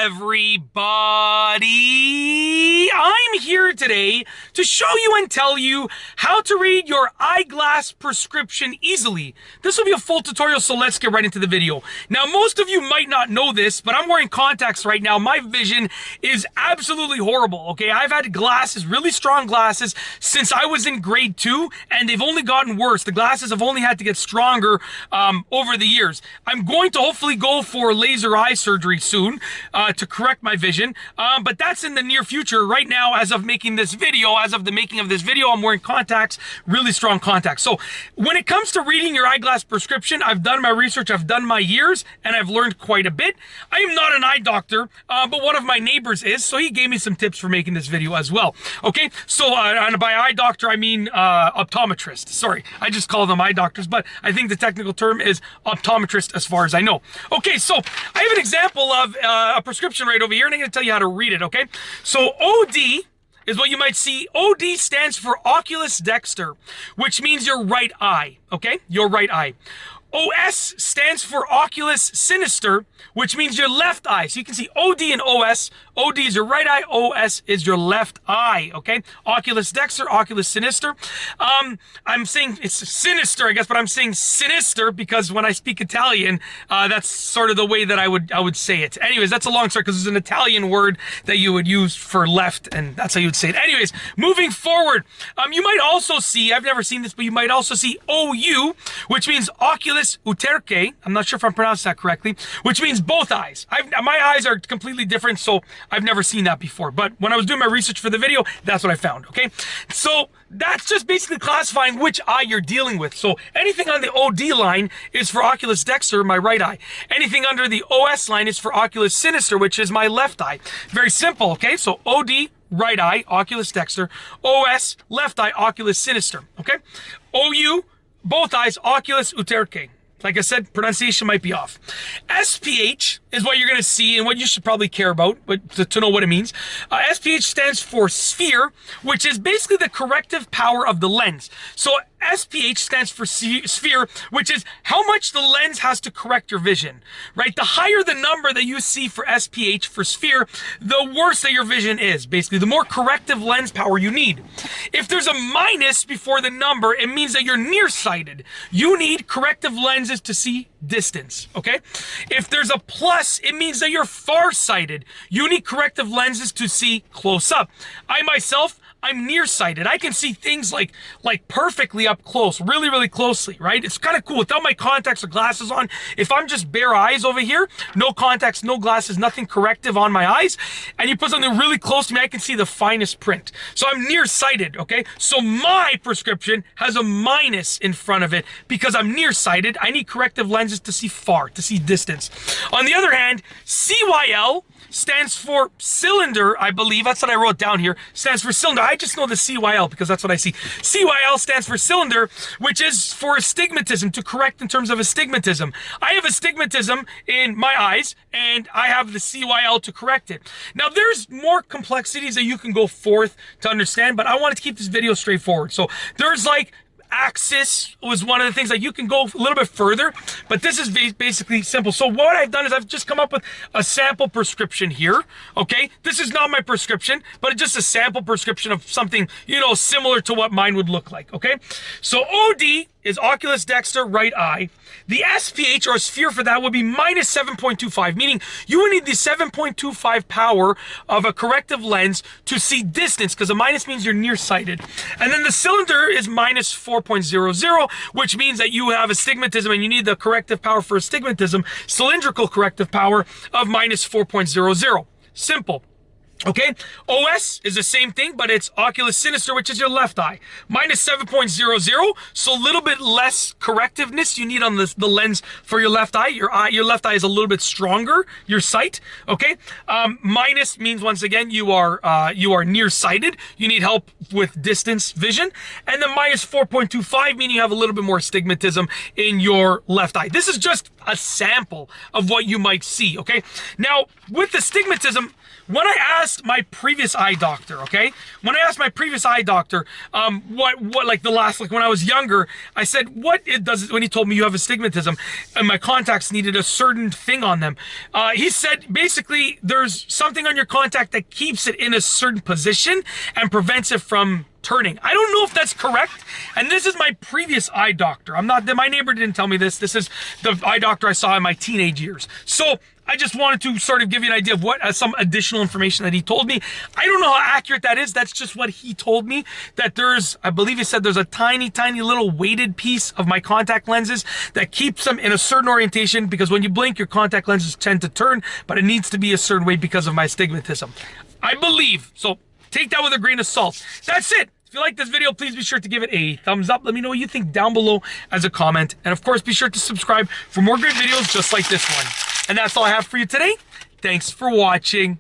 everybody? I'm here today to show you and tell you how to read your eyeglass prescription easily. This will be a full tutorial, so let's get right into the video. Now, most of you might not know this, but I'm wearing contacts right now. My vision is absolutely horrible, okay? I've had glasses, really strong glasses, since I was in grade 2, and they've only gotten worse. The glasses have only had to get stronger over the years. I'm going to hopefully go for laser eye surgery soon to correct my vision, but that's in the near future. Right now, as of making this video, as of the making of this video, I'm wearing contacts, really strong contacts. So when it comes to reading your eyeglass prescription, I've done my research, I've done my years, and I've learned quite a bit. I am not an eye doctor, but one of my neighbors is, so he gave me some tips for making this video as well. Okay, so and by eye doctor, I mean optometrist. Sorry, I just call them eye doctors, but I think the technical term is optometrist as far as I know. Okay, so I have an example of a prescription right over here, and I'm going to tell you how to read it, okay? So OD is what you might see. OD stands for Oculus Dexter, which means your right eye, okay? Your right eye. OS stands for Oculus Sinister, which means your left eye. So you can see OD and OS. OD is your right eye, OS is your left eye, okay? Oculus Dexter, Oculus Sinister. I'm saying it's sinister, I guess, but I'm saying sinister because when I speak Italian, that's sort of the way that I would say it. Anyways, that's a long story because it's an Italian word that you would use for left, and that's how you would say it. Anyways, moving forward, you might also see, I've never seen this, but you might also see OU, which means Oculus Uterque. I'm not sure if I'm pronouncing that correctly, which means both eyes. My eyes are completely different, so I've never seen that before. But when I was doing my research for the video, that's what I found, okay? So that's just basically classifying which eye you're dealing with. So anything on the OD line is for Oculus Dexter, my right eye. Anything under the OS line is for Oculus Sinister, which is my left eye. Very simple, okay? So OD, right eye, Oculus Dexter. OS, left eye, Oculus Sinister, okay? OU, both eyes, Oculus Uterque. Like I said, pronunciation might be off. SPH is what you're going to see and what you should probably care about, but to know what it means. SPH stands for sphere, which is basically the corrective power of the lens. So SPH stands for sphere, which is how much the lens has to correct your vision, right? The higher the number that you see for SPH, for sphere, the worse that your vision is. Basically, the more corrective lens power you need. If there's a minus before the number, it means that you're nearsighted. You need corrective lenses to see distance, okay? If there's a plus, it means that you're farsighted. You need corrective lenses to see close up. I myself, I'm nearsighted. I can see things like perfectly up close, really, really closely, right? It's kind of cool. Without my contacts or glasses on, if I'm just bare eyes over here, no contacts, no glasses, nothing corrective on my eyes, and you put something really close to me, I can see the finest print. So I'm nearsighted, okay? So my prescription has a minus in front of it because I'm nearsighted. I need corrective lenses to see far, to see distance. On the other hand, CYL stands for cylinder, I believe. That's what I wrote down here. Stands for cylinder. I just know the CYL because that's what I see. CYL stands for cylinder, which is for astigmatism, to correct in terms of astigmatism. I have astigmatism in my eyes, and I have the CYL to correct it. Now, there's more complexities that you can go forth to understand, but I wanted to keep this video straightforward. So there's like axis was one of the things that you can go a little bit further, but this is basically simple. So what I've done is I've just come up with a sample prescription here, okay? This is not my prescription, but it's just a sample prescription of something, you know, similar to what mine would look like, okay? So OD is Oculus Dexter, right eye. The SPH, or sphere for that, would be minus 7.25, meaning you would need the 7.25 power of a corrective lens to see distance, because a minus means you're nearsighted. And then the cylinder is minus 4.00, which means that you have astigmatism and you need the corrective power for astigmatism, cylindrical corrective power of minus 4.00. Simple. Okay, OS is the same thing, but it's Oculus Sinister, which is your left eye. Minus 7.00, so a little bit less correctiveness you need on the lens for your left eye. Your left eye is a little bit stronger, your sight, okay? Minus means, once again, you are nearsighted. You need help with distance vision. And then minus 4.25, meaning you have a little bit more astigmatism in your left eye. This is just a sample of what you might see, okay? Now, with astigmatism, when I asked my previous eye doctor, okay? When I asked my previous eye doctor, like when I was younger, I said, what it does, when he told me you have astigmatism and my contacts needed a certain thing on them. He said, basically, there's something on your contact that keeps it in a certain position and prevents it from turning. I don't know if that's correct. And this is my previous eye doctor. My neighbor didn't tell me this. This is the eye doctor I saw in my teenage years. So I just wanted to sort of give you an idea of what some additional information that he told me. I don't know how accurate that is. That's just what he told me, that I believe he said there's a tiny, tiny little weighted piece of my contact lenses that keeps them in a certain orientation, because when you blink, your contact lenses tend to turn, but it needs to be a certain way because of my astigmatism, I believe. So take that with a grain of salt. That's it. If you like this video, please be sure to give it a thumbs up. Let me know what you think down below as a comment. And of course, be sure to subscribe for more great videos just like this one. And that's all I have for you today. Thanks for watching.